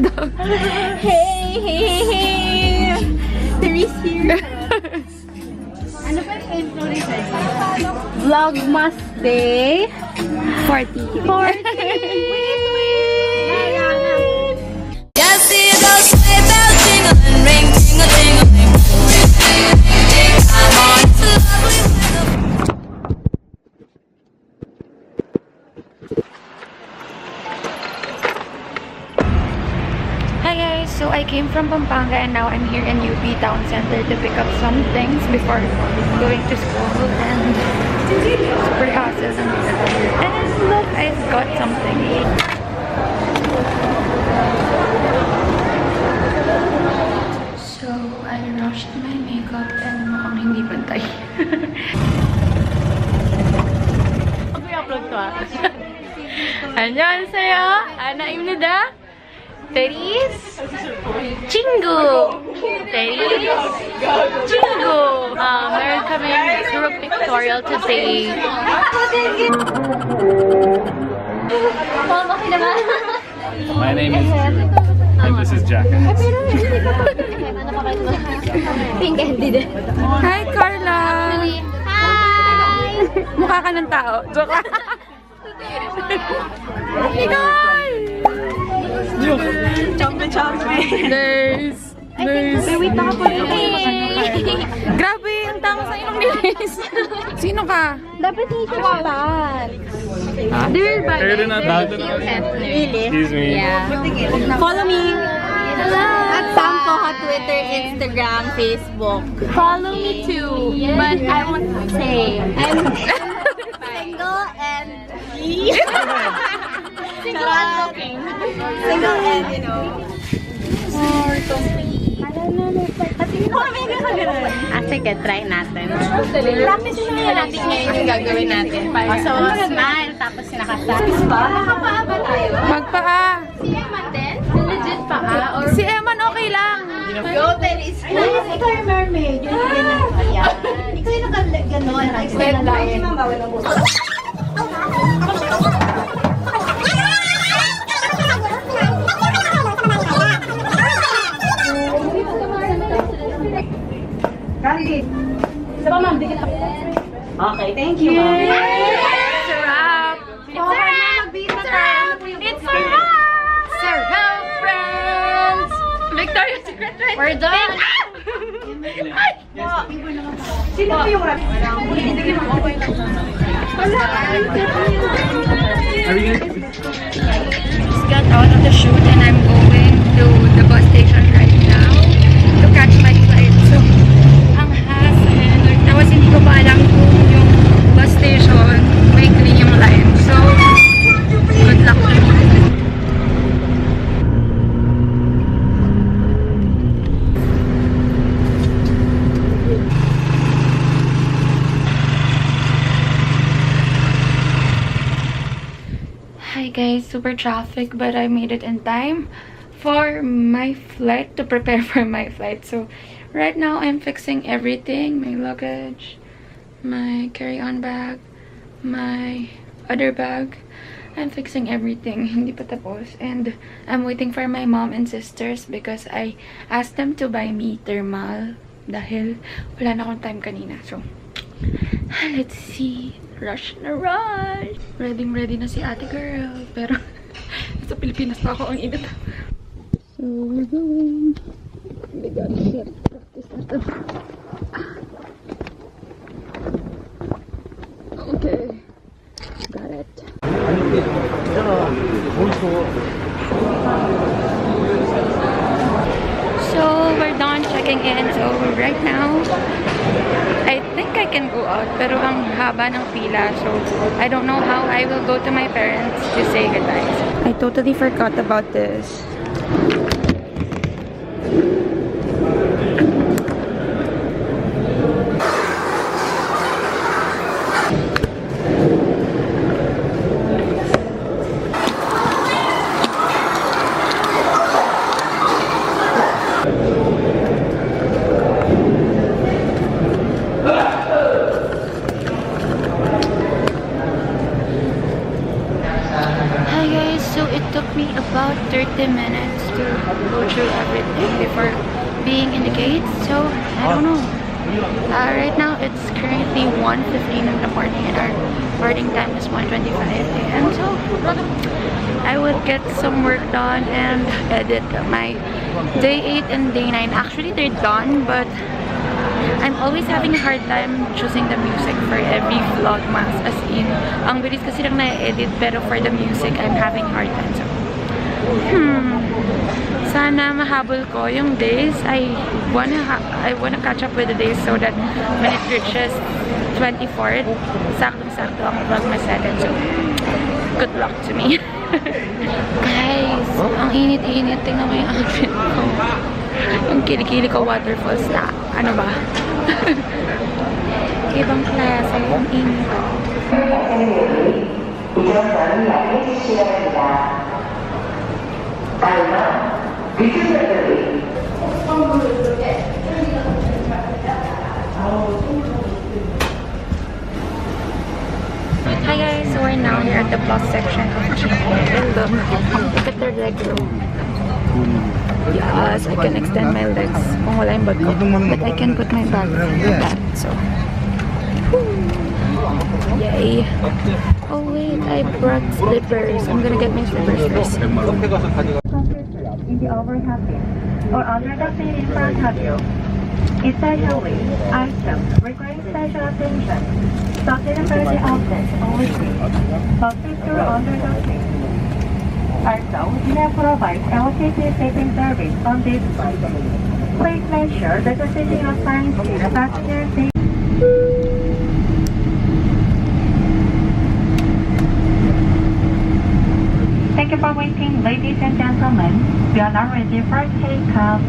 daw. Hey! Therese here. Ano ba yung intro ni Vlogmas Day 40. Hi guys, so I came from Pampanga and now I'm here in UP Town Center to pick up some things before going to school and super hassle. And look, I got something. So I rushed my makeup and mukhang hindi pantay. Mag-upload to 안녕하세요. 아나입니다. Therese, Chingu, Therese, Chingu. Meron kami group pictorial today. My name is Jude, and this is Jackass. Hi, Carla. Hi! Mukha ka ng tao. Joke. Nice. Nice. Wait na ako. Grabe, ang tama sa inong nilis. Sino ka? Dapat dito ka ba? Dear ba? Really? Excuse me. Follow me. At Sampo ha, Twitter, Instagram, Facebook. Follow me too. But I want to say, I'm single and single and looking. Single and, you know. Sige, try natin. Lapis na natin ngayon yung gagawin natin. So, smile, tapos sinakasal. Nakapaa ba tayo? Magpaa. Si Eman din? Legit paa? Or Si Eman okay lang. go, Therese. Ikaw yung mermaid. Yung ganun. Ayan. Ikaw yung naka-ganon. Wet line. Okay, thank you, ma'am. It's a wrap. It's a wrap. It's a wrap. It's a wrap, friends. Victoria's Secret, right? We're done. Sino po yung rap? Just got out of the shoot and I'm going to the bus station right now to catch my flight. So, ang hassle. Tapos hindi ko pa alam kung yung bus station may clean yung line. So, good luck to me. Hi guys, super traffic but I made it in time for my flight, to prepare for my flight. So right now I'm fixing everything, my luggage, my carry-on bag, my other bag. I'm fixing everything, hindi pa tapos. And I'm waiting for my mom and sisters because I asked them to buy me thermal dahil wala na akong time kanina. So let's see. Rush na rush! Ready na si ate girl. Pero sa Pilipinas pa ako, ang init. So we're going. Oh my god, shit. Practice natin. Okay. Got it. So we're done checking in. So right now, I think I can go out, pero ang haba ng pila, so I don't know how I will go to my parents to say goodbye. I totally forgot about this. So it took me about 30 minutes to go through everything before being in the gates. So I don't know. Right now it's currently 1:15 in the morning and our boarding time is 1:25 a.m. So I would get some work done and edit my day 8 and day 9. Actually they're done, but I'm always having a hard time choosing the music for every vlogmas. As in, ang bilis kasi lang na-edit, pero for the music, I'm having a hard time. So, sana mahabol ko yung days. I wanna catch up with the days so that when it reaches 24th, saktong-sakto ang vlogmas natin. So, good luck to me. Guys, ang init-init. Tingnan mo yung outfit ko. Yung kilikili ko waterfalls na. Ano ba? Ibang klase. Ang init. Hi guys, so we're now here at the plus section of and look at the leg room. Yes, I can extend my legs kung wala yung bag ko. But I can put my bag like that, so. Yay. Oh wait, I brought slippers. I'm gonna get my slippers first. In the overhead bin or under the seat in front of you. Essentially, items requiring special attention. Sustainability objects only through under the seat. Also, we have provided LCD seating service on this side. Please make sure that the seating assigned to the passenger seat. Thank you for waiting, ladies and gentlemen. We are now ready for takeoff.